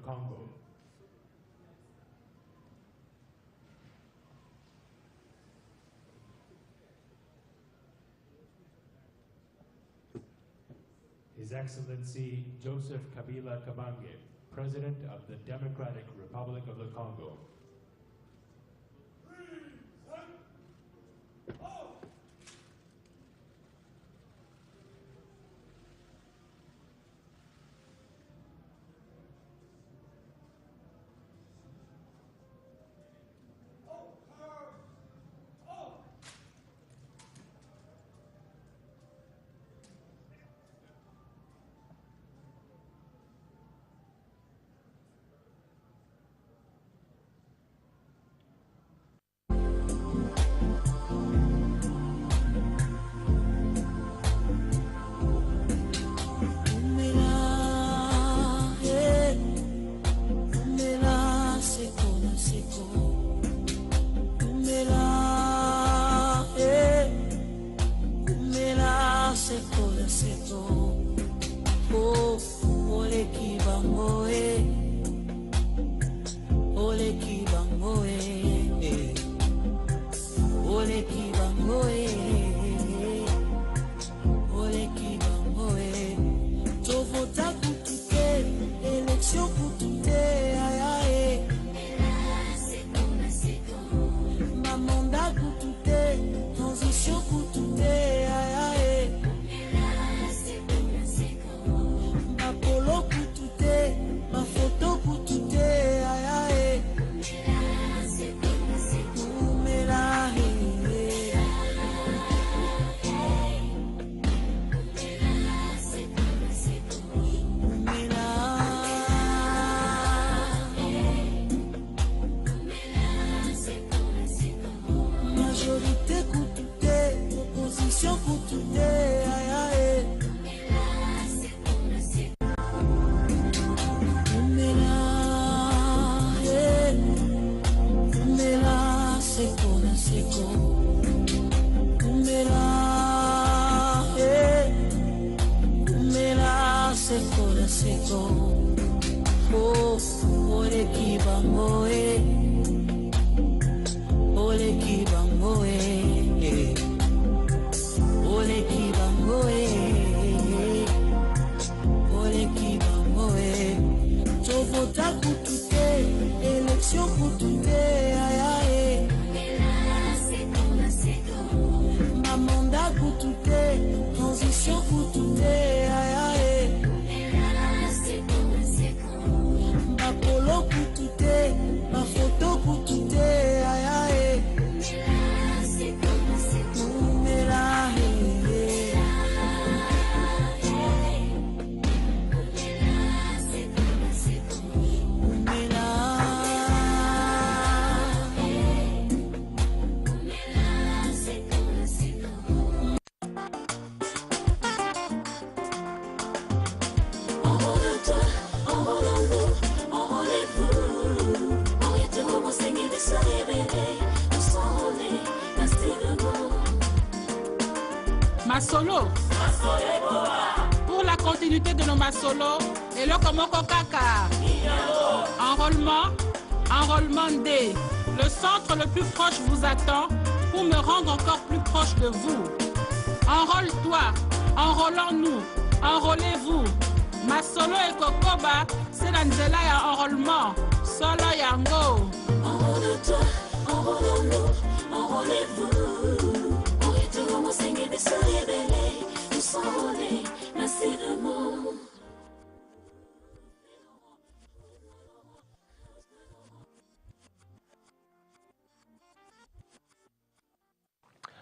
Congo. His Excellency Joseph Kabila Kabange, President of the Democratic Republic of the Congo. Masolo. Pour la continuité de nos Masolo, et le Komoko Kaka. Enrôlement D. Le centre le plus proche vous attend pour me rendre encore plus proche de vous. Enrôle-toi, enrôlons-nous, enrôlez-vous. Masolo et Kokoba, c'est l'Anzela et enrôlement. Solo Yango. Enrôle-toi, enrôlons-nous, enrôlez-vous. Nous s'enrôler, merci le mot.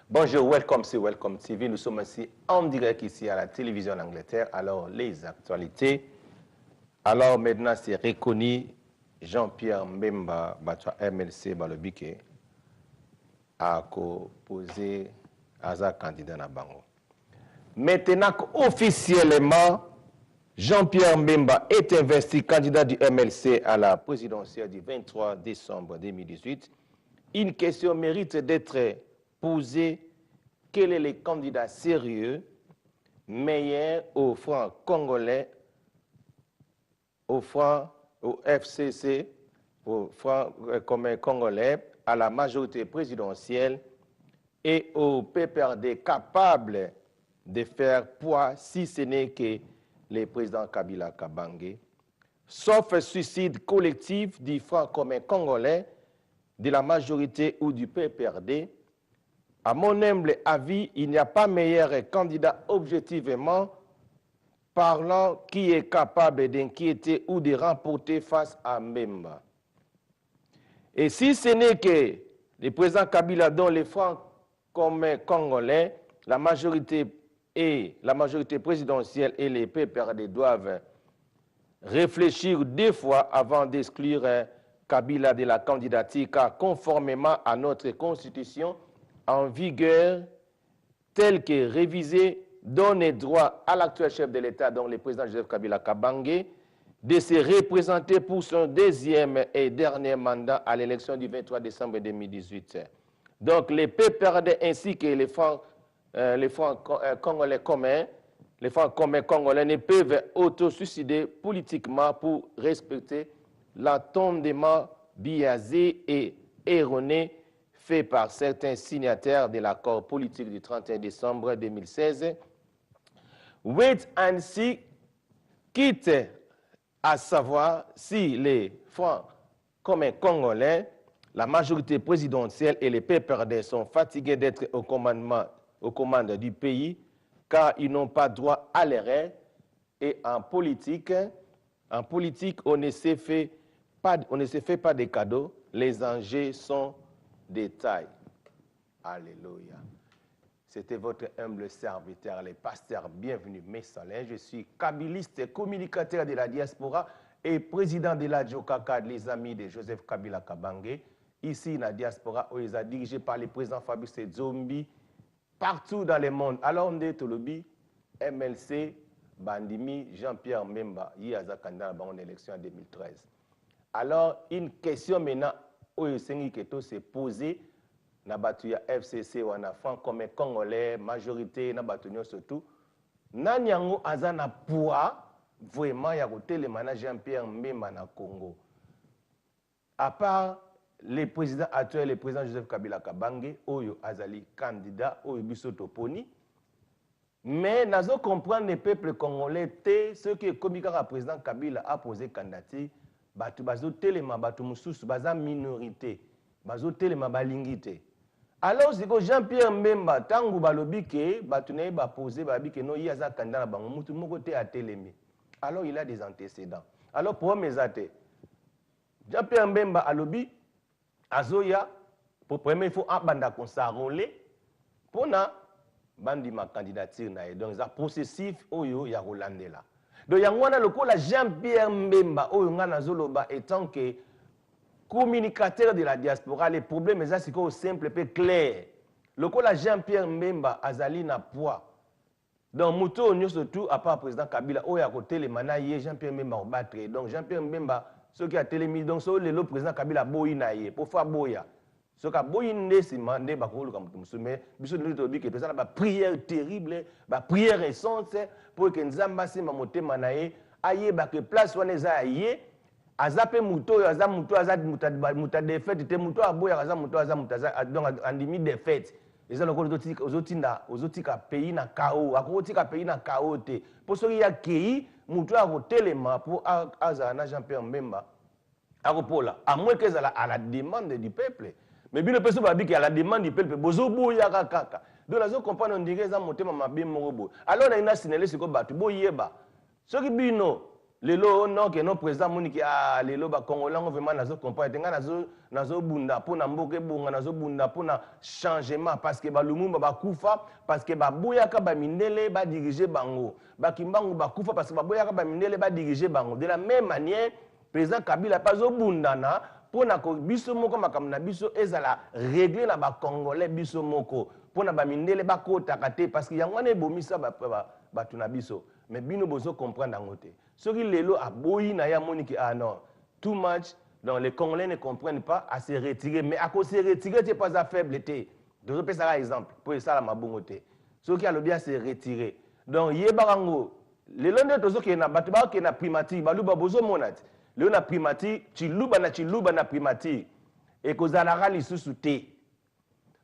Bonjour, welcome sur Welcome TV. Nous sommes ici en direct ici à la télévision en Angleterre. Alors, les actualités. Alors, maintenant, c'est reconnu Jean-Pierre Mbemba, battu MLC Balobike, a posé à candidat à Bango. Maintenant qu'officiellement, Jean-Pierre Mbemba est investi candidat du MLC à la présidentielle du 23 décembre 2018, une question mérite d'être posée. Quel est le candidat sérieux, meilleur au franc congolais, offrant au FCC, au Front commun congolais, à la majorité présidentielle et au PPRD capable de faire poids, si ce n'est que le président Kabila Kabange, sauf suicide collectif du Front commun congolais, de la majorité ou du PPRD, à mon humble avis, il n'y a pas meilleur candidat objectivement parlant qui est capable d'inquiéter ou de remporter face à Mbemba. Et si ce n'est que le président Kabila, dont les Francs communs congolais, la majorité présidentielle et les PPRD doivent réfléchir 2 fois avant d'exclure Kabila de la candidature, car conformément à notre constitution en vigueur, telle que révisée, donne droit à l'actuel chef de l'État, donc le président Joseph Kabila Kabange, de se représenter pour son 2e et dernier mandat à l'élection du 23 décembre 2018. Donc les PPRD ainsi que les Francs congolais communs, les Francs communs congolais ne peuvent autosuicider politiquement pour respecter l'entendement biaisé et erroné fait par certains signataires de l'accord politique du 31 décembre 2016. Wait and see, quitte à savoir si les Francs communs congolais, la majorité présidentielle et les PPRD sont fatigués d'être aux commandes du pays, car ils n'ont pas droit à l'erreur. Et en politique, on ne se fait pas de cadeaux, les enjeux sont des tailles. Alléluia. C'était votre humble serviteur, le pasteur Bienvenu Messalin. Je suis kabiliste, communicateur de la diaspora et président de la Djokaka, les amis de Joseph Kabila Kabange. Ici, la diaspora, où ils sont dirigés par le président Fabrice Zombi, partout dans le monde. Alors, on est Tolobi, MLC, Bandimi, Jean-Pierre Mbemba, Yaza Kanda, en élection en 2013. Alors, une question maintenant, où il s'est posée, na batu ya FCC wana Francs communs congolais majorité na batu surtout nani yango aza na poids vraiment ya kotelema na Jean-Pierre Mbemba na Congo, à part le président actuel, le président Joseph Kabila Kabange oyo azali candidat oyo biso toponi, mais nazo comprendre le peuple congolais te ce que comme kaka président Kabila a posé candidature batu bazo telema batu mususu baza minorité bazo telema balingi te. Alors, c'est que Jean-Pierre Mbemba, tangu balobi ke, batunaye ba posé, babi ke no yaza kanda na bango, mutu moko te a telemi. Alors, il a des antécédents. Alors, pour mes athées, Jean-Pierre Mbemba alobi, azoya, pour premier, il faut abanda qu'on s'enrôler, pour na, bandi ma candidature na. Donc, c'est un processif, oyo, ya rolande la. Donc, yangwana loko la Jean-Pierre Mbemba, oyo nga na zoloba, étant que, communicateur de la diaspora, les problèmes c'est que simple et clair. Le cas Jean-Pierre Mbemba azali na poids. Donc muto nous surtout à part président Kabila o ya côté les manaye Jean-Pierre Mbemba battre. Donc Jean-Pierre Mbemba ce qui a télémis donc so le président Kabila boyi na ye pour faire boya. Ce ka boyi ndesi mande ba ko luka mutu mais biso nous to bi que président ba prière terrible, ba prière essence pour que nzamba sima motema na ye aye ba que place wana za ye azape muto aza muta défaite te muto aboya aza muto donc andimi défaite eza lokolo ozotika pays na chaos akotika pays na chaos te pour soki ya kei muto akotelema pour aza na Jean-Pierre Mbemba akopola à moins que à la demande du peuple mais bino peso babi que à la demande du peuple bozo boya kaka donc nazo comprendre on dirait za motema mabe moko alors na ina sinele siko batu boyeba soki bino lelo non que non président moniki ah lelo ba congolais vraiment nazo comprendre nga nazo bunda pona mboke bonga nazo bunda pona changement parce que ba lumumba ba kufa parce que ba boyaka ba mindele ba diriger bango ba kimbangu ba kufa parce que ba boyaka ba mindele ba diriger bango de la même manière président Kabila pas zo bundana pona ko biso moko makambo na biso ezala régler na ba congolais biso moko pona ba mindele ba kota kate parce que yangwana ebomisa ba tuna biso mais bino bozo comprendre ngote soki lelo aboyi na ya moniki ah non too much donc les Congolais ne comprennent pas à se retirer mais à se retirer c'est pas à faiblesse donc je ça exemple pour ça la mabongo te soki alobi à se retirer donc yebarango lelo nde tozo ke na batu ba ke na primatique baluba bozo monati Léo na primati, chiluba na primati. Et kozalaka lisusu te.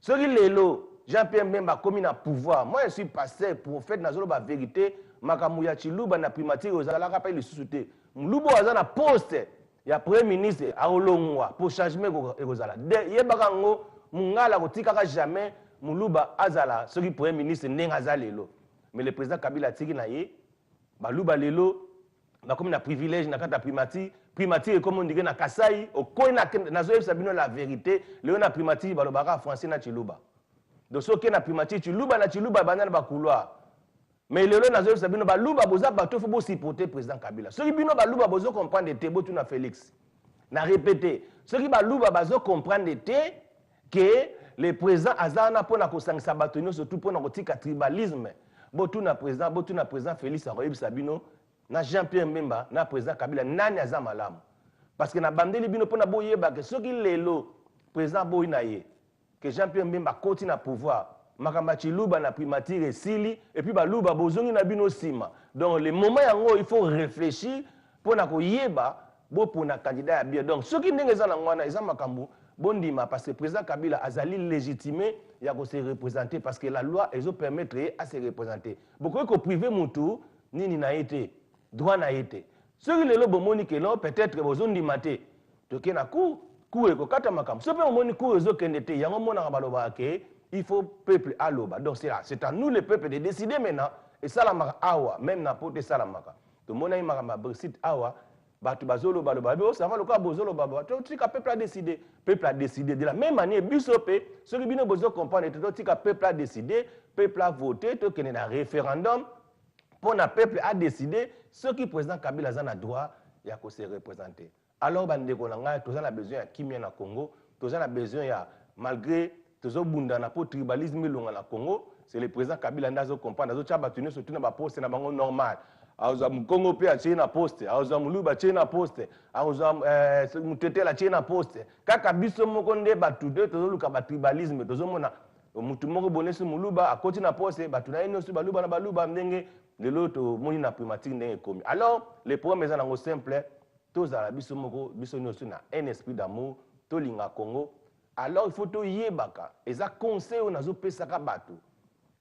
Soki lelo, Jean-Pierre Mbemba commis na pouvoir. Moi, je suis pasteur, prophète, nazolo ba vérité. Makamuya chiluba na primati, kozalaka pa lisusu te. Mlubo aza na poste. Ya premier ministre, aolongwa, pour changement ekozala. Yebaka ngo, mungala kotikaka jamais, muluba azala, soki premier ministre ndenge aza lelo. Mais le président Kabila tiki na ye, baluba lelo, comme na privilège na kata primati, primati comme on dit na Kasai, au coin na zoe sabino la vérité, léo na primati balobaka français na chiluba. Donc soki na primati chiluba na chiluba banana ba couloir. Mais léo na zoe sabino baluba boza bato faut supporter président Kabila. Soki bino baluba bozo comprendre te botu na Félix. Na répéter, soki baluba bazo comprendre te que le président azana pona ko sangisa bato surtout pona ko tika tribalisme. Botu na président Félix Aroyeb Sabino, na Jean-Pierre Mbemba, na président Kabila, nani aza malamu. Parce que na bandeli bino pona boyeba que soki lelo président boy na ye, que Jean-Pierre Mbemba continue na pouvoir, makamba chiluba na primature esili, et puis baluba bozongi na bino sima. Donc le moment yango il faut réfléchir pona ko yeba bo pona candidat ya bien. Donc soki ndenge za na ngwana eza makambu bondima parce que le président Kabila azali légitimé il y a se représenter parce que la loi elle permettre à se représenter. Beaucoup que privé mutu nini na été droit na été. Ceux qui le bomoni que non peut-être besoin d'imate. Donc na coup et ko kata makam. Ce peut moni coup ezo kendete yango mona baloba ke il faut peuple aloba. Donc c'est à nous le peuple de décider maintenant et ça la maka awa même na pote ça la maka. To mona imaka Brexit awa batu bazolo baloba ça va le cas bozolo baba to tika peuple a décidé de la même manière bisope ceux qui bino bozo comprendre to tika peuple a décidé peuple a voté to kene na référendum pour na peuple a décidé ceux qui président Kabila za na droit ya ko se représenter alors bande ko nga to za na besoin ya kimia na Congo to za na besoin ya malgré tozo bunda na po tribalisme longa na Congo c'est le président Kabila ndazo comprendre zo tshaba tuni surtout na ba poste na bango normal. Auza Mkongo pia chena poste, auza Muluba chena poste, auza Mutetela chena poste. Kaka biso moko nde batu de tozoluka ba tribalisme tozomona mutu moko bonesi Muluba akoti na poste batu na eno su baluba na baluba ndenge lelo to moni na primatique ndenge komi. Alors les problèmes sont nango simple, tozala biso moko biso nyoso na un esprit d'amour, to linga Congo. Alors il faut to yebaka, eza conseil onazo pesaka batu.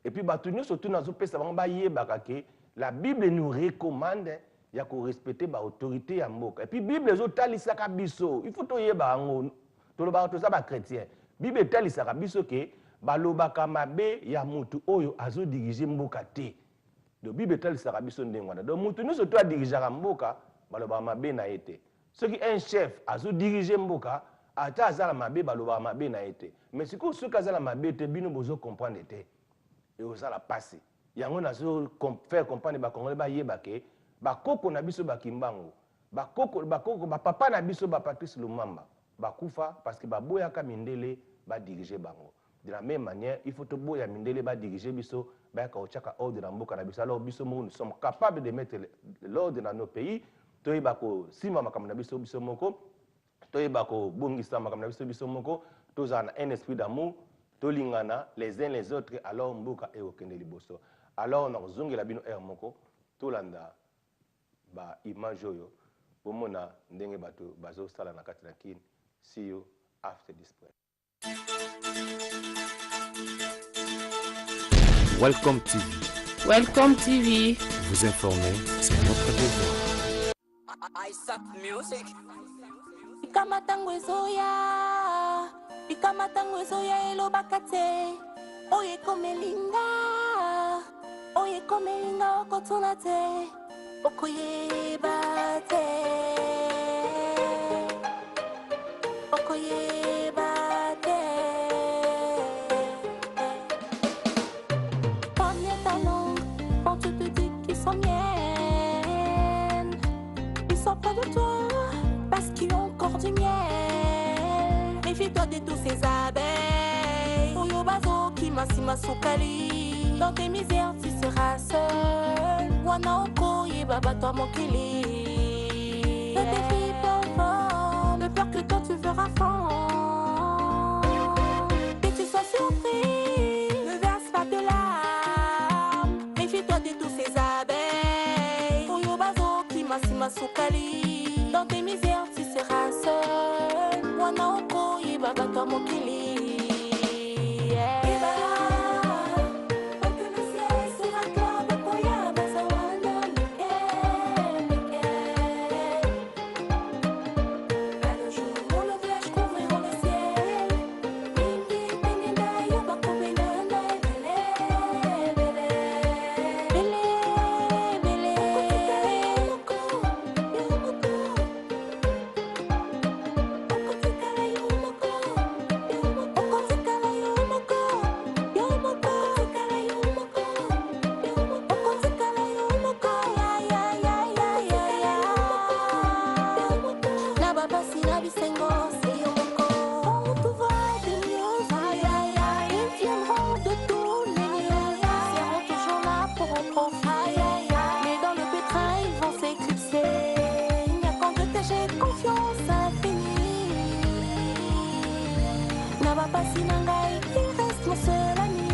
Et puis batu nyoso to nazo pesa bango ba yebaka ke la Bible nous recommande ya ko respecter ba autorité ya mboka. Et puis Bible zo talisaka biso. Il faut to yeba ngo to lo ba to za ba chrétien. Bible talisaka biso ke balobaka mabe ya mutu oyo azo diriger mboka te. Donc Bible talisaka biso ndengwana. Donc mutu nous to a diriger mboka balobaka mabe na ete. Ce qui un chef azo diriger mboka ata azala mabe balobaka mabe na ete. Mais ce que ceux qui azala mabe te bino bozo comprendre te. Et osala passer. Yango na zo faire comprendre ba Congolais ba yeba ke ba koko na biso ba Kimbangu ba koko ba papa na biso ba Patrice Lumumba ba kufa parce que ba boyaka mindele ba diriger bango. De la même manière il faut to boya mindele ba diriger biso ba ka ochaka ordre na mboka na biso. Alors biso nous sommes capables de mettre l'ordre dans nos pays to yeba ko sima makambo na biso biso moko to yeba ko bongisa makambo na biso moko to za na un esprit d'amour to lingana les uns les autres alors mboka e okende liboso. Alors on a zongi la bino moko tolanda ba image oyo bomona ndenge bato bazo sala na kati na kin. See you after this break. Welcome TV. Welcome TV. Vous informer, c'est notre devoir. Isaac Music. Ikamatango ezoya elobakate oye komelinga okotuna te okoyeba te Comme les talents quand tu te dis qu'ils sont miennes, ils sont près de toi parce qu'ils ont encore du miel. Méfie-toi de tous ces abeilles. Oyo bazo qui masima sukali. Dans tes misères tu seras seul. Wana oko yebaba toi mon kili. Ne défie pas fort, de peur que toi tu feras fond. Et tu sois surpris, ne verse pas de larmes. Méfie-toi de tous ces abeilles. Oyo bazo qui masima sukali. Dans tes misères Mwasi na ngai, il reste mon seul ami.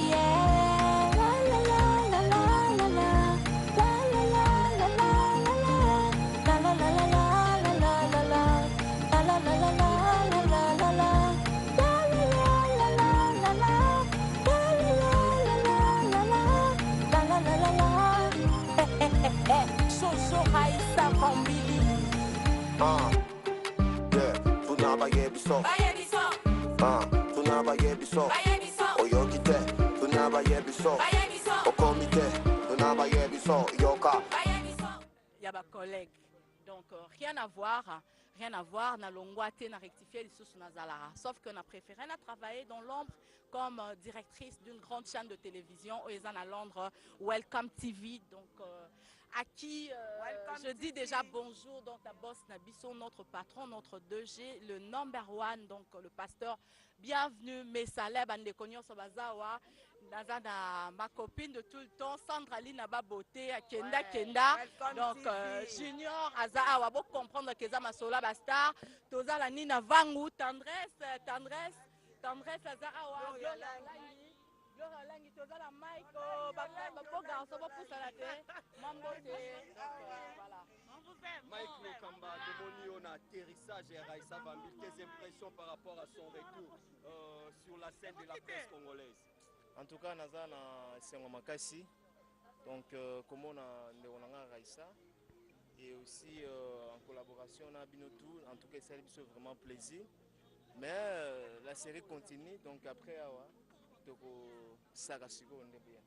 Yeah. La la la la la la la. La la la la la la la. La la la la la la la la la. La la la la la la la la la. La la la la la la la. La la la la la la. La la la la la. Jojo Raissa Vambili. Yeah, tunaba yebiso. Tunaba yebiso. Oyokite, tunaba yebiso. Okomite, tunaba yebiso. Yoka. Il y a ma collègue. Donc, rien à voir, na longwate, na rectifier les sous nazalara. Sauf qu'on a préféré travailler dans l'ombre comme directrice d'une grande chaîne de télévision aux à Londres, Welcome TV. Donc, à qui je dis déjà bonjour, donc la boss Nabiso, notre patron, notre 2G, le number one, donc le pasteur. Bienvenue, mes salèbres, Andekonyo Sobazawa, ma copine de tout le temps, Sandra Lina Baboté, Kenda Kenda. Donc, Junior, Azawa, vous comprendre que ça m'a sola Bastar, Toza la Nina Vangu, Tendresse, Azawa, Gloria Langi, Toza la Mike, Bako Garçon, Bako Salate, Mambote. Voilà. Mike Lokamba, Domoni, on a atterrissage et Raissa Vambili. Tes impressions par rapport à son retour sur la scène de la presse congolaise? En tout cas, Nazana Sengo Makassi, donc comment on a Raissa, et aussi en collaboration on a Binotou, en tout cas ça a vraiment plaisir. Mais la série continue, donc après, ça va bien.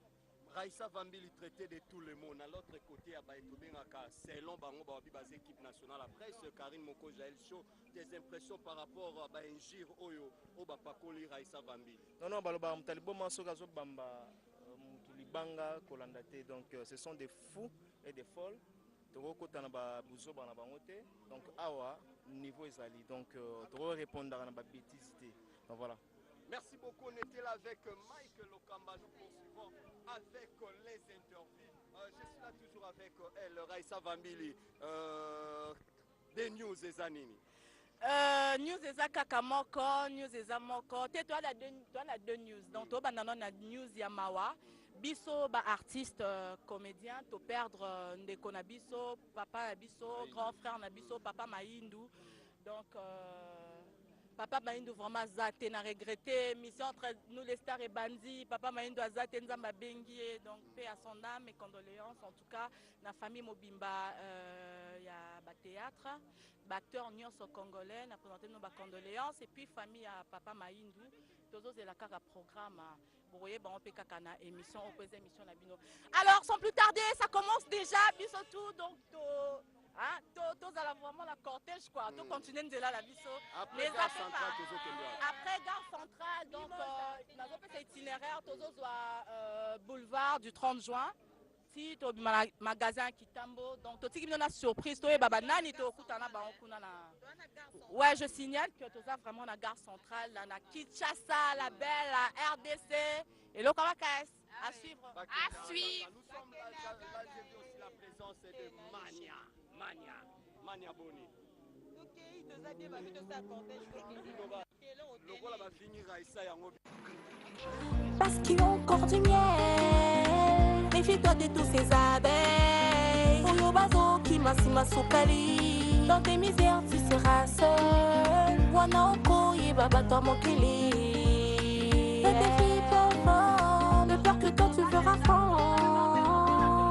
Raissa Vambili traité de tout le monde. À l'autre côté, c'est long, base équipe nationale. Après, Karine Moko Jaël Show, tes impressions par rapport à Benjir Oyo, au Bapakoli Raissa Vambili? Non, donc ce sont des fous et des folles. Donc, awa niveau ezali, donc répondre à la bêtise. Donc voilà. Merci beaucoup, on était là avec Mike Lokamba, nous poursuivons avec les interviews. Je suis là toujours avec elle, Raissa Vambili. Des news des années. News eza kaka moko, news eza moko. Te toi la deux news. Donc to banana na news ya mawa. Biso ba artiste comédien to perdre ndeko na biso, papa na biso, grand frère na biso, papa Maïndou. Donc Papa Maïndou vraiment zaté, n'a regretté, mission entre nous les stars et bandits, Papa Maïndou a zaté, nzamba bengi, donc paix à son âme et condoléances, en tout cas, la famille Mobimba, il y a ba théâtre, acteur nyonso congolais, n'a présenté nos condoléances, et puis famille à Papa Maïndou, tous c'est la carte programme, vous voyez, on peut kakana émission, on peut émission la bino. Alors, sans plus tarder, ça commence déjà, biso tout, donc hein, tous à la vraiment la cortège quoi, tout continue de là la biso. Après gare centrale, après gare centrale, donc nous avons fait itinéraire, tous boulevard du 30 juin. Si tu as magasin Kitambo, donc tu as une surprise, tu as nani to kutana ba okuna na. Ouais, je signale que tu as vraiment la gare centrale, la Kinshasa, la belle, la RDC et le Kamakas. À suivre. À suivre. Nous sommes là, j'ai vu aussi la présence de Mania Boni. Parce qu'ils ont encore du miel. Méfie-toi de tous ces abeilles. Pour le bateau qui m'a soukali. Dans tes misères, tu seras seul. Wana oko yebaba toi mon kili. Ne défie pas fort. De peur que toi tu feras fort.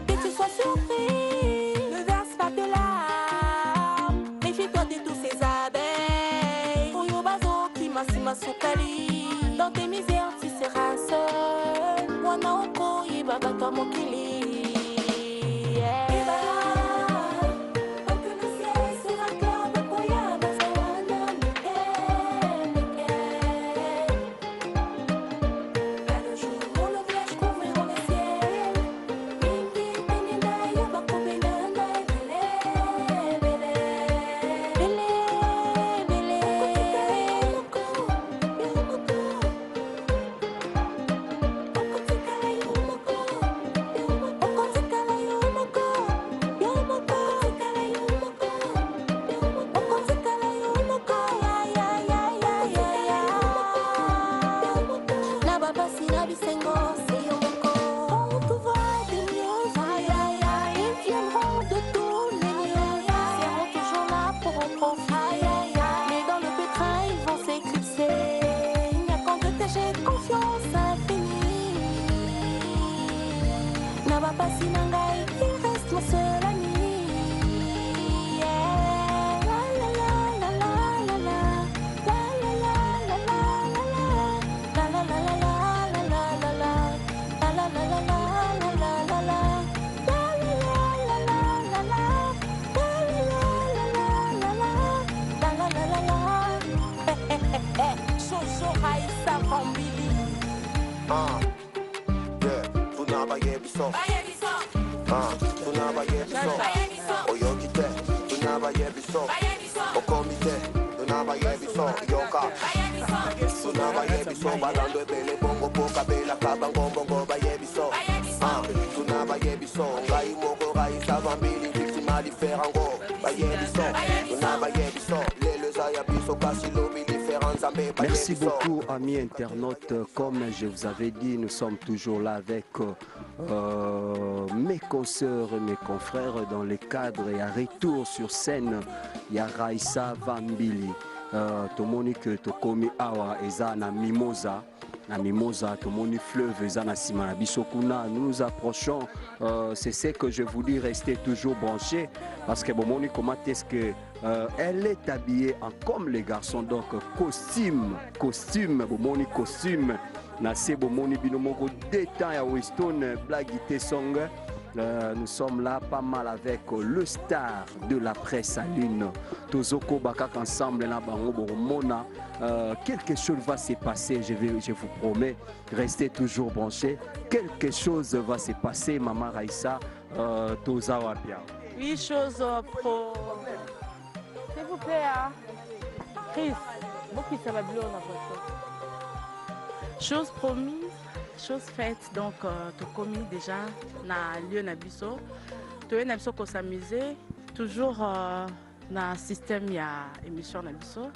Que tu sois surpris. Ne verse pas de larmes. Méfie-toi de tous ces abeilles. Pour le bateau qui m'a soukali. Dans tes misères, tu seras seul. Wana oko yebaba toi mon kili. Yeah, tunaba yebiso. Tunaba yebiso. Oyokite, tunaba yebiso. Okomite, tunaba yebiso. Yoka, tunaba yebiso. Balando ebele bongo poka bela kabango bongo ba yebiso. Tunaba yebiso. Ngai moko gai savambili victima diferango ba yebiso. Tunaba yebiso. Lele zaya biso kasilo bi différents ambe ba yebiso. Merci beaucoup, amis internautes. Comme je vous avais dit, nous sommes toujours là avec mes consoeurs et mes confrères dans les cadres et à retour sur scène. Il y a Raissa Vambili. Tomoni que Tokomi Awa eza na Mimosa. Na Mimosa, Tomoni fleuve eza na Simana Bisokuna. Nous nous approchons. C'est ce que je vous dis, restez toujours branchés. Parce que Bomoni, comment est-ce que elle est habillée en comme les garçons, donc costume, Bomoni costume. Nase Bomoni binomoko détend ya Weston Blagité Song. Nous sommes là pas mal avec le star de la presse à lune. Tozoko Bakak ensemble na bango Boromona. Quelque chose va se passer, je vous promets. Restez toujours branchés. Quelque chose va se passer, Maman Raissa. Tozawa bien. Oui, chose pro. S'il vous plaît, hein? Chris, beaucoup ça va bien dans votre chose promise, chose faite. Donc, tu as commis déjà na lieu na biso. Tu as biso qu'on s'amuser. Toujours na système ya émission na biso.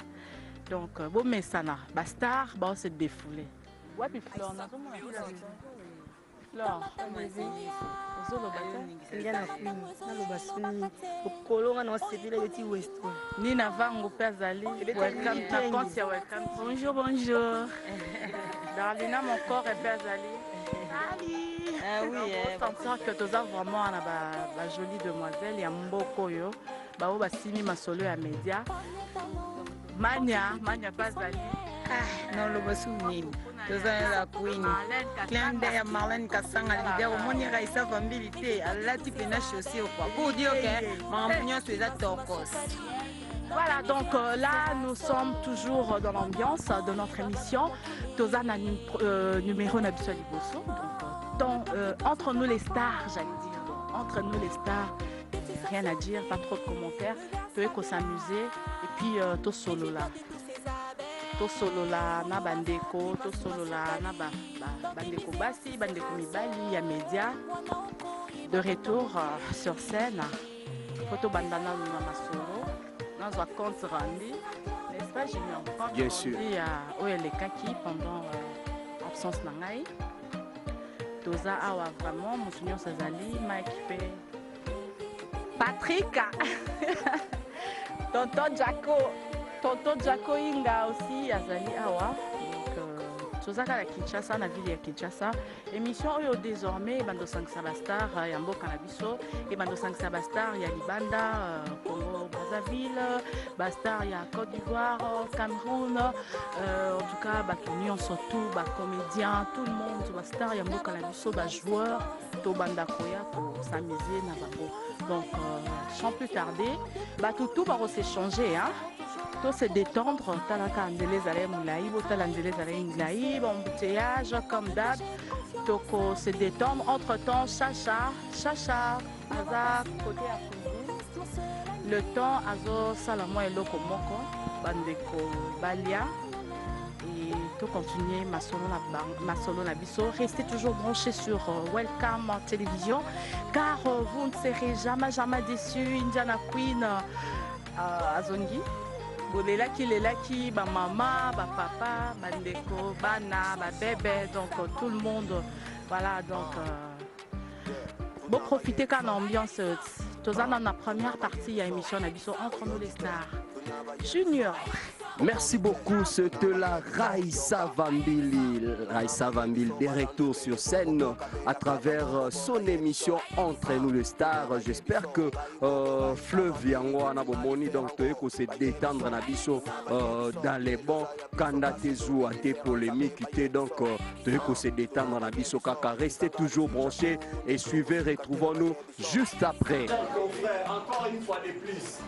Donc, bon mais ça na bastar, bah se défouler. Ouais puis Flore, na comment Flore, Nina Vango Pazali, welcome ta compte, welcome. Bonjour, bonjour. Darlina, mon corps est Pazali. Ali. Ah oui, sentir que tu as vraiment une jolie demoiselle, il y a Mboko yo, bah bah simi ma solo à média. Mania Pazali. Ah, non, le bossou nini. Tozana la queen. Clin d'œil Marlène Kassanga leader au moni Raissa Vambili te alla ti pena chaussée quoi. Pour dire que maman c'est ça tokos. Voilà, donc là, nous sommes toujours dans l'ambiance de notre émission. Tozana numéro Nabiswa Liboso. Donc, entre nous les stars, j'allais dire. Donc, entre nous les stars, rien à dire, pas trop de commentaires. Peut qu'on s'amuser. Et puis, tout solo là. Tout solo là, na bandeko, tout solo là, na bandeko basi, bandeko mibali, ya média. De retour sur scène. Photo bandana na solo. Dans un compte rendu, n'est-ce pas, Junior? Bien sûr. Il y a Oelekaki pendant l'absence d'Angaï. Toza Awa vraiment, Monseigneur Sazali, Mike P. Patrick, Tonton Jaco Inga aussi, Azali Awa. Toza à Kinshasa, la ville de Kinshasa. Émission désormais, Bando Sang Sabastar, Yambo Canabiso, et Bando Sang Sabastar, il y a Libanda, Congo, Brazzaville, Bastar, il y a Côte d'Ivoire, Cameroun, en tout cas, Union surtout, comédiens, tout le monde, Bastar, Yambo Canabiso, joueurs, Tobanda Koya pour s'amuser, Nababo. Donc, sans plus tarder, tout va s'échanger, hein. Tout se détendre, talaka andelez ale moulaï, botal andelez ale moulaï, embouteillage comme d'hab, toko se détendre. Entre temps, Chacha, Aza côté à côté. Le temps, Azo Salamo et Loko Moko, Bandeko Balia. Et tout continuer ma solo na biso. Restez toujours branchés sur Welcome Télévision, car vous ne serez jamais déçus. Indiana Queen Azongi. Les laki, ba maman, ba papa, ba ndeko, bana, ba bébé, donc tout le monde. Voilà, donc bon profiter quand l'ambiance. Tous dans la première partie, il y a émission Nabiso entre nous les stars. Junior. Merci beaucoup, c'était la Raissa Vambili. Raissa Vambili, des retours sur scène à travers son émission Entre nous les stars. J'espère que Fleuve Yangoana Bomoni, donc tu es se détendre dans les bons candidates à tes polémiques. Donc tu es se détendre dans biso kaka. Restez toujours branchés et suivez, retrouvons-nous juste après. Encore une fois de plus.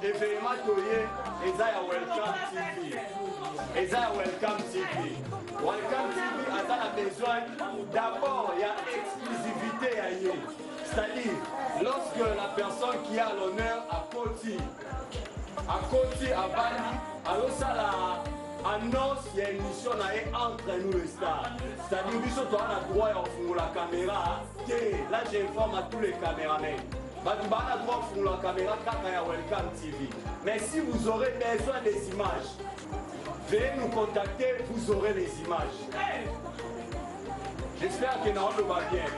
Événement Toye et Zaya Welcome TV. Et ça, Welcome TV. Welcome TV a besoin d'abord, il y a exclusivité à y. C'est-à-dire, lorsque la personne qui a l'honneur à Koti, à Bali, alors ça annonce, il y a une émission entre nous les stars. C'est-à-dire, nous avons le droit de la caméra. Là, j'informe à tous les caméramans. Vous avez le droit de la caméra quand il y a Welcome TV. Mais si vous aurez besoin des images, veuillez nous contacter, vous aurez les images. J'espère que nous va bien.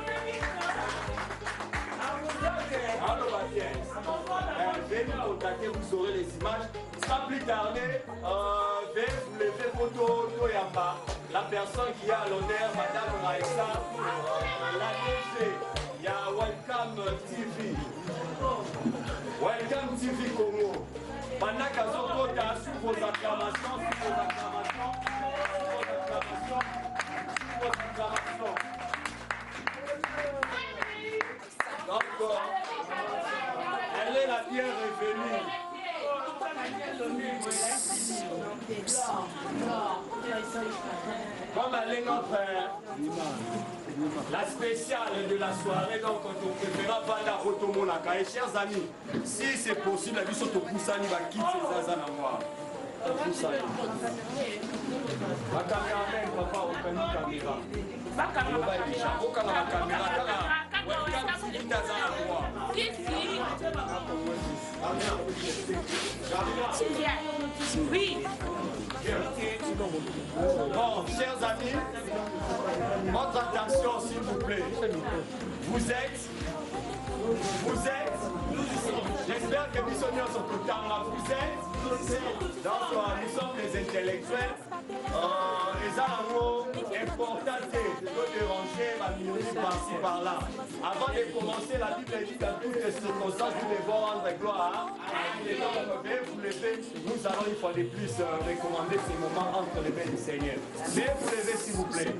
Veuillez nous contacter, vous aurez les images. Sans plus tarder, veuillez vous lever photo Toyamba. La personne qui a l'honneur, Madame Raissa, la DG, il y a Welcome TV. Welcome TV Congo. Pendant qu'elles ont compté sur vos acclamations, Donc, elle est la pierre revenue. Comme elle est notre la spéciale de la soirée, donc on préférera Vanda Rotomonaka. Et chers amis, si c'est possible, la vie sur Topoussani va quitter ces Zazan à moi. Topoussani. La caméra même, papa, aucune caméra. La caméra, oui. Bon, chers amis, votre attention s'il vous plaît. Vous êtes, j'espère que nous sommes au temps là, vous êtes, donc nous sommes les intellectuels, les animaux importants de déranger la minorité par-ci par-là. Avant de commencer, la Bible dit dans toutes les circonstances, nous devons rendre gloire. Vous levez, nous allons une fois de plus recommander ces moments entre les mains du Seigneur. Veuillez vous lever s'il vous plaît.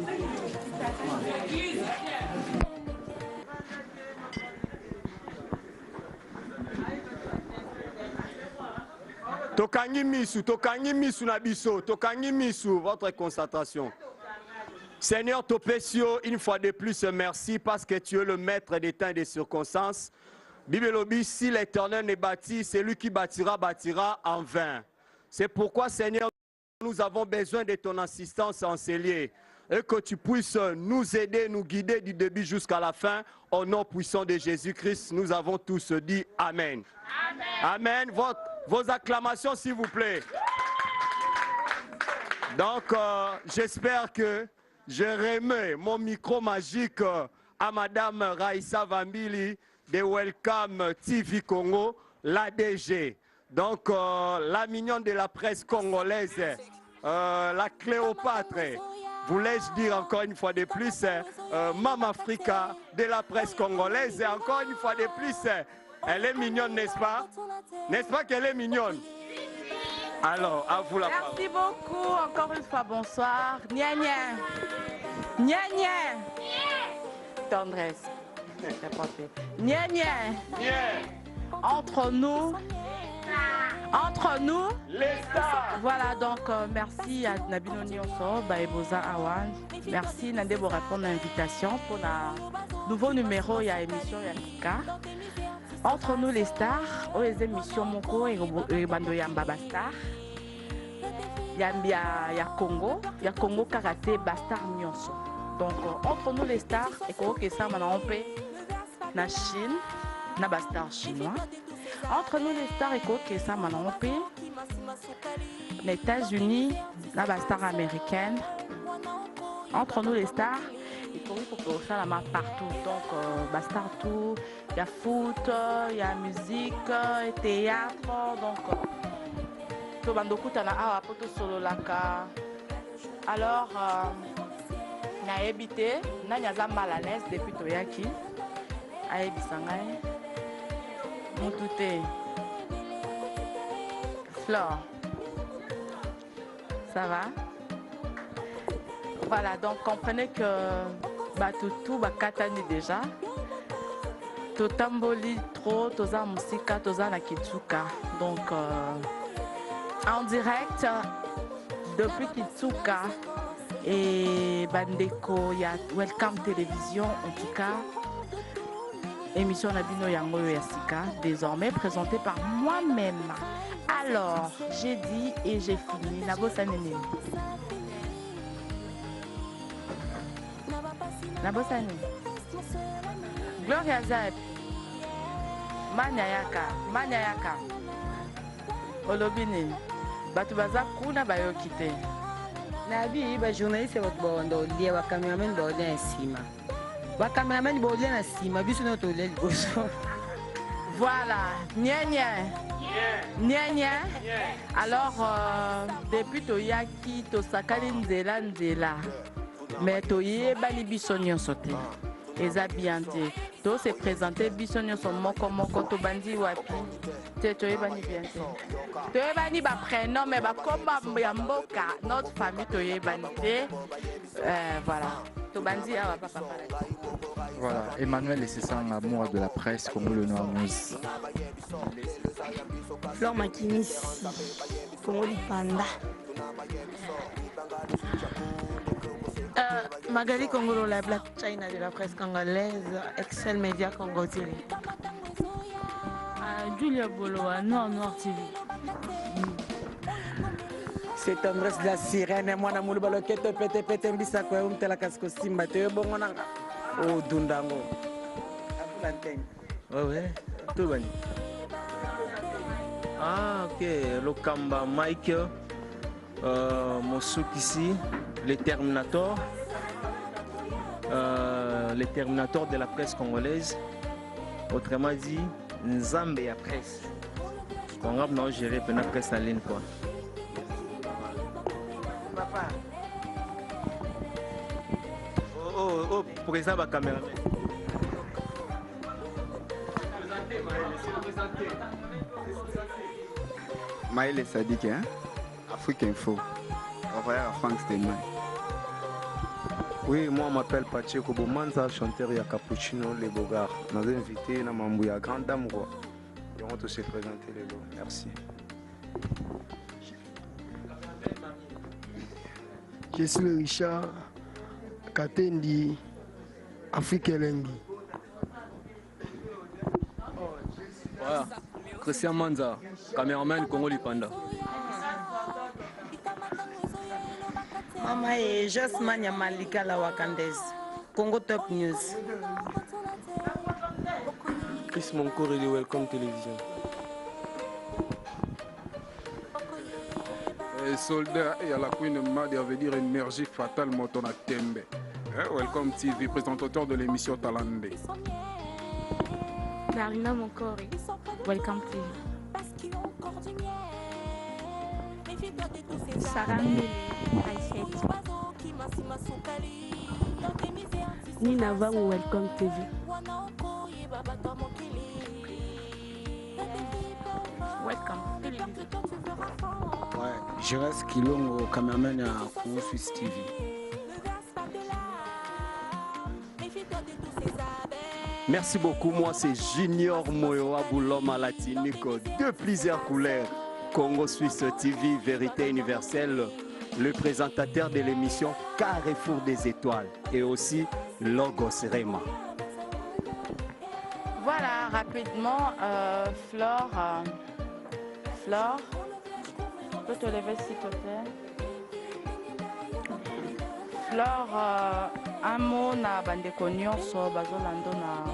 Tokangi misu na biso, tokangi misu, votre concentration. Seigneur Topesio, une fois de plus, merci parce que tu es le maître des temps et des circonstances. Bible Lobby, si l'Éternel n'est bâti, c'est lui qui bâtira en vain. C'est pourquoi, Seigneur, nous avons besoin de ton assistance en ces lieux. Et que tu puisses nous aider, nous guider du début jusqu'à la fin. Au nom puissant de Jésus-Christ, nous avons tous dit Amen. Amen. Amen. Vos acclamations, s'il vous plaît. Donc, j'espère que je remets mon micro magique à Madame Raissa Vambili de Welcome TV Congo, l'ADG. Donc, la mignonne de la presse congolaise, la Cléopâtre. Voulais-je dire encore une fois de plus, Mame Africa de la presse congolaise, encore une fois de plus, elle est mignonne, n'est-ce pas? N'est-ce pas qu'elle est mignonne? Alors, à vous la parole. Merci beaucoup, encore une fois, bonsoir. Nia nia. Nia nia. Tendresse. Nia nia. Entre nous, les stars. Voilà, donc merci à Nabino Nyonso, Baeboza Awan. Merci Nandebo répondre à l'invitation pour un nouveau numéro, il y a émission Yanika. Entre nous les stars, les émissions Moko et Bando Yamba Bastar. Il y a Congo Karaté Bastar Nyonso. Donc entre nous les stars, et que ça maintenant on peut na Chine, na Bastar chinois. Entre nous les stars, et que ça maintenant on peut les États-Unis, na Bastar américaine. Entre nous les stars, il faut que ça la partout. Donc Bastar tout. Il y a foot, il y a musique, théâtre, donc tout le monde a solo laka. Alors, na habité, na nyaza mal à l'aise depuis Toyaki. A ebisangay, moutouté. Flore, ça va? Voilà, donc comprenez que Batoutou, Bakatani déjà. Totamboli trop, toza musika, toza na kitsuka. Donc en direct depuis Kitsuka et Bandeko, il y a Welcome Télévision, en tout cas, émission Nabino Yango Yasika, désormais présentée par moi-même. Alors, j'ai dit et j'ai fini. Nabosanene. Nabosane. Gloria Zap. Manyayaka. Olobine. Batubaza kuna bayokite. Nabi ba journaliste ba bondo lia ba cameraman ba lia sima. Ba cameraman ba lia na sima biso no to lia liboso. Voilà. Nyenye. Alors depuis toyaki tosakali nzela. Mais toyebani biso nyonso te. Eza bien te. To se présenter biso nyonso moko to bandi wapi. Te toyebani bien te. Toyebani ba prénom mais ba komba ya mboka notre famille toyebani te. Voilà. To bandi awa papa. Voilà, Emmanuel et c'est ça un amour de la presse comme le nom annonce. Flore Makinis, Congoli Panda. Magali Congolo, la Black China de la presse congolaise, Excel Media Congo TV. Julia Boloa, Noir TV. C'est Andrés de la Sirène, moi na moulu balo keto pete mbisa kwa umtela kasko simba te bongo nanga. Oh Dundango. Ouais, tout bon. Ah ok, Lokamba Mike, Mosouk ici, les Terminators de la presse congolaise, autrement dit, Nzambe ya presse. On va nous gérer pour la presse en ligne quoi. Papa. Oh, présent la caméra. Maël Sadik, hein? Afrique Info. Envoyé à Franck Steinman. Oui, moi je m'appelle Pacheco Bomanza, chanteur ya Cappuccino Les Bogards. Nous avons invité na mambu ya grande dame quoi. Et on va se présenter les lots. Merci. Je suis le Richard Katendi, Afrique Elengi. Voilà, Christian Manza, caméraman Congoli Panda. Mama et Jasmine Malika la Wakandez, Congo Top News. Chris Moncor de Welcome Télévision. Soldat et à la Queen Madi, veut dire énergie fatale Motona Tembe. Welcome TV, présentateur de l'émission Talandé. Darina Monkori, Welcome TV. Sarah Nina Vang, Welcome TV. Welcome. Ouais, je reste Kilongo, cameraman à Congo Suisse TV. Merci beaucoup, moi c'est Junior Moyoa Bouloma Latinico, de plusieurs couleurs. Congo Suisse TV, vérité universelle, le présentateur de l'émission Carrefour des Étoiles et aussi Logos Rema. Voilà, rapidement, Flore, peux te lever s'il te plaît. Flore, un mot na bandeko nyonso bazolando na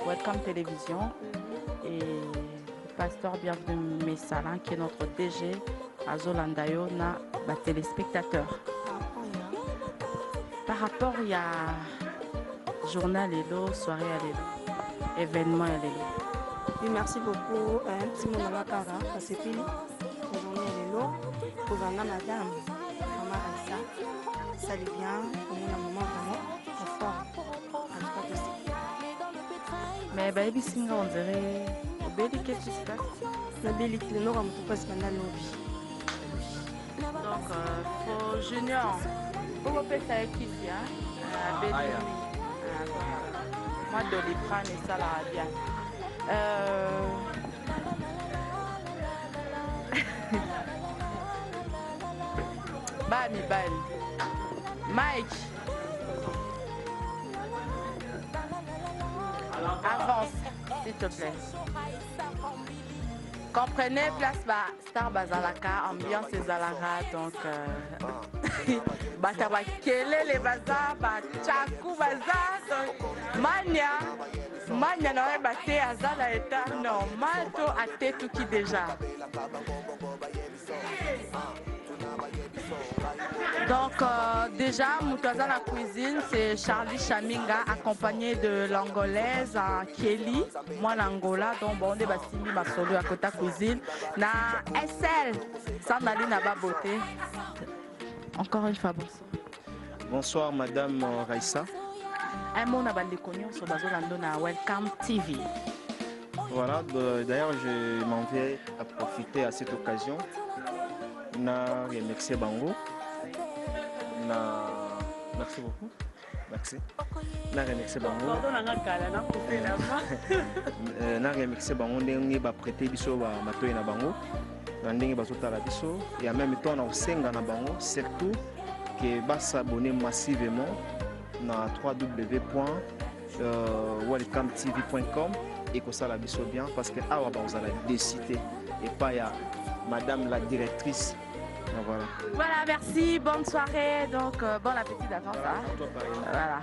Welcome Télévision et Pasteur Bienvenu Messalin qui est notre DG azolandayo na ba téléspectateurs. Par rapport il y a journal Lelo, soirée à Lelo, événement à Lelo. Oui, merci beaucoup. Un petit mot à la cara, parce que puis, aujourd'hui à Lelo, pour venir madame, maman Raissa, ça allait bien, pour mon moment vraiment très fort. En tout cas, aussi. Mais baby singa on dirait Belly qu'est-ce qui se passe? La Belly qui le nord me propose maintenant lobby. Donc pour Junior, pour faire ça avec qui hein? Belly. Moi Doliprane et ça là bien. Bami Bali. Mike. Avance, s'il te plaît. Comprenez, place Star Bazalaka, ambiance et Zalara, donc Bataba Kele, les bazar, Chakou Bazar, donc Mania n'aurait battu à Zala état normal, tout à tête tout qui déjà. Donc déjà, Moutaza la cuisine, c'est Charlie Chaminga accompagné de l'angolaise Kelly, moi l'Angola, donc bon, on est Bassimi Masolo à côté cuisine. Na SL, ça n'a pas beauté. Encore une fois, bonsoir. Bonsoir Madame Raissa. Un mot n'a pas de connu sur Bazolando na Welcome TV. Voilà, d'ailleurs je m'en vais à profiter à cette occasion. Na remercier Bango. Merci beaucoup. Merci. Na remercier Bango. Na remercier Bango ndenge ba prêter biso ba matoyi na Bango. Na ndenge bazotala biso et en même temps na osenga na Bango surtout que ba s'abonner massivement na www.welcometv.com et que ça la biso bien parce que awa ba vous allez décider et pas ya madame la directrice. Voilà. Voilà, merci, bonne soirée, donc bon appétit d'avance. Voilà.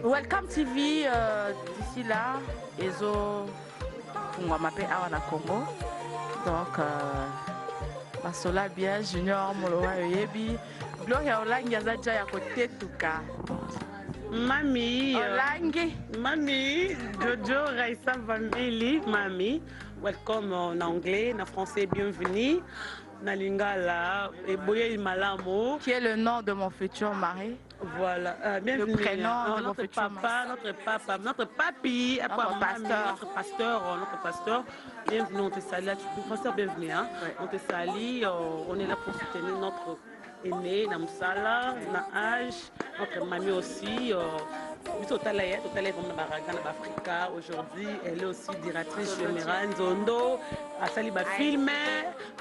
Welcome TV, d'ici là, Ezo, on m'appelle Awana Congo. Donc, Masola bien, Junior, Moloa, Yebi, Gloria Olangi, Azadja, à côté tout cas. Mami, Olangi. Mami, Jojo, Raissa Vambili, Mami. Welcome en anglais, en français, bienvenue. Nalingala et Boye Malamo. Qui est le nom de mon futur mari? Voilà, bienvenue. Le prénom de notre papa, notre papi, notre pasteur. Bienvenue, on te salue. Pasteur, bienvenue. Hein? Ouais. On te salue, on est là pour soutenir notre aîné, Namsala, Naaj, notre mamie aussi. Aujourd'hui, elle est aussi directrice générale Zondo, à Saliba Filme,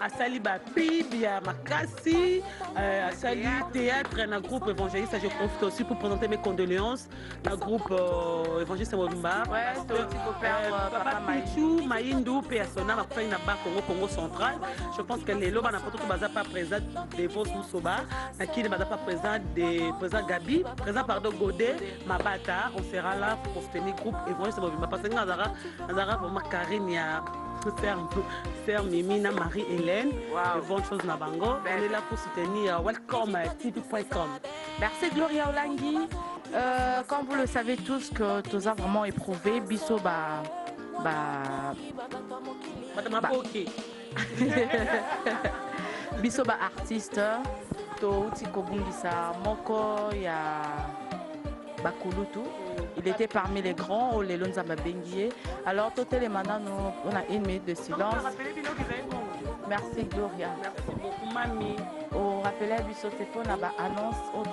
à Saliba Pib, à Makassi, à Sali Théâtre, un groupe évangéliste. Je profite aussi pour présenter mes condoléances. Un groupe évangéliste Wabumba. Papa Pichou, Maïndou, Péasona, Congo central. Je pense que les lobes n'importe quoi pas présent des Vos Moussoba, qui ne va pas présent des présent Gabi, présent pardon Godet, Maba. On sera là pour soutenir le groupe et voir ce mouvement. Parce que nous avons vraiment Karine, il y a Sœur Mimi, Marie-Hélène, de bonnes choses na Bango. On est là pour soutenir welcometv.com. Merci Gloria Olangi. Comme vous le savez tous, que tu as vraiment éprouvé, Bisso Bisso artiste, Touti Kobungisa, Moko, il y a Bakulutu. Il était parmi les grands ou les Lonzamba Benguié. Alors, tout les maintenant, on a une minute de silence. Merci Gloria. Merci beaucoup, Mami. On rappelait Bisso pour la annonce au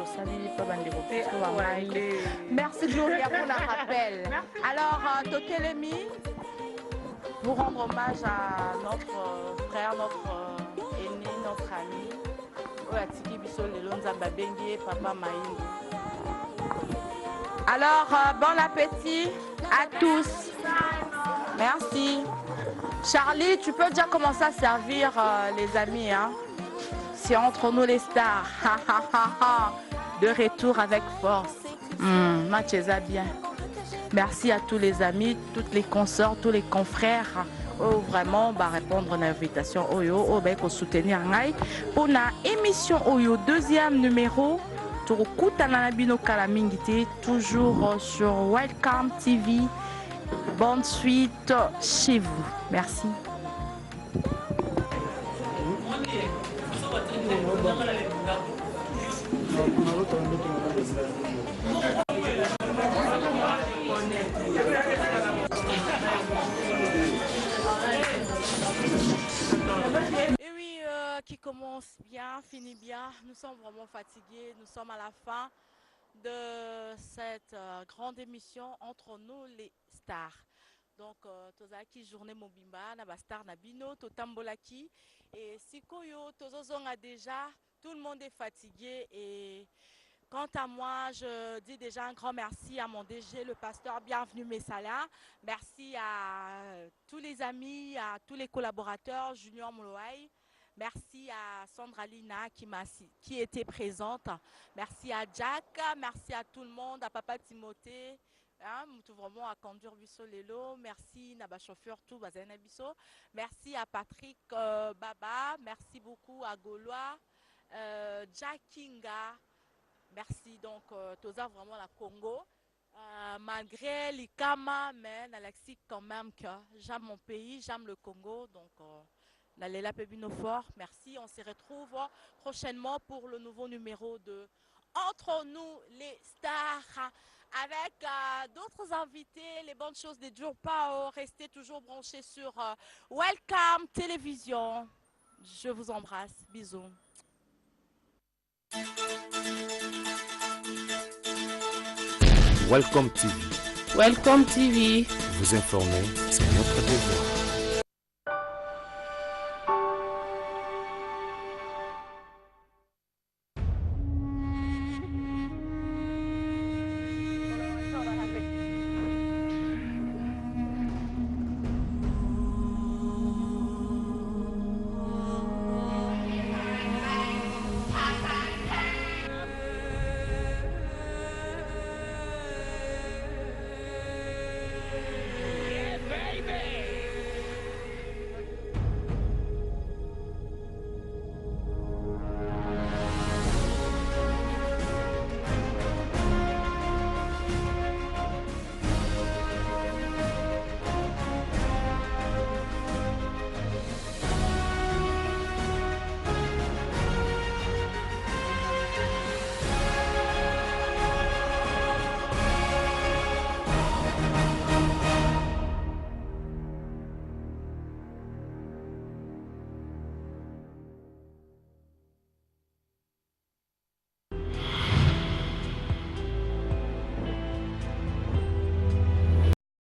Merci Gloria pour le rappel. Alors, Totelemi, pour rendre hommage à notre frère, notre aîné, notre ami, Oatiki Bisso, les Lonzamba Benguié, Papa Maïndou. Alors, bon appétit à tous. Merci. Charlie, tu peux déjà commencer à servir les amis. Hein? C'est entre nous les stars. De retour avec force. Matcheza bien. Merci à tous les amis, toutes les consorts, tous les confrères. Oh, vraiment, répondre à l'invitation Oyo, pour soutenir Ngai. Pour la émission Oyo, deuxième numéro. Toujours sur Welcome TV. Bonne suite chez vous. Merci. Et oui, qui commence bien, finit bien. Nous sommes vraiment fatigués. Nous sommes à la fin de cette grande émission entre nous les stars. Donc tozaki journée mobimba na bastar na bino totambolaki et sikoyo tozozonga déjà, tout le monde est fatigué et quant à moi, je dis déjà un grand merci à mon DG, le pasteur Bienvenue Messala. Merci à tous les amis, à tous les collaborateurs, Junior Moulouaï. Merci à Sandra Lina qui était présente. Merci à Jack, merci à tout le monde, à Papa Timothée, hein, vraiment à conduire Bisso Lelo. Merci Naba chauffeur tout Bazana Bisso. Merci à Patrick Baba, merci beaucoup à Gaulois, Jack Kinga. Merci donc Toza vraiment la Congo. Malgré l'Ikama, mais Alexis quand même que j'aime mon pays, j'aime le Congo. Donc la Léla Pébino Fort, merci. On se retrouve prochainement pour le nouveau numéro de Entre nous les stars avec d'autres invités. Les bonnes choses des jours pas. Restez toujours branchés sur Welcome Télévision. Je vous embrasse. Bisous. Welcome TV. Welcome TV. Vous informer, c'est notre devoir.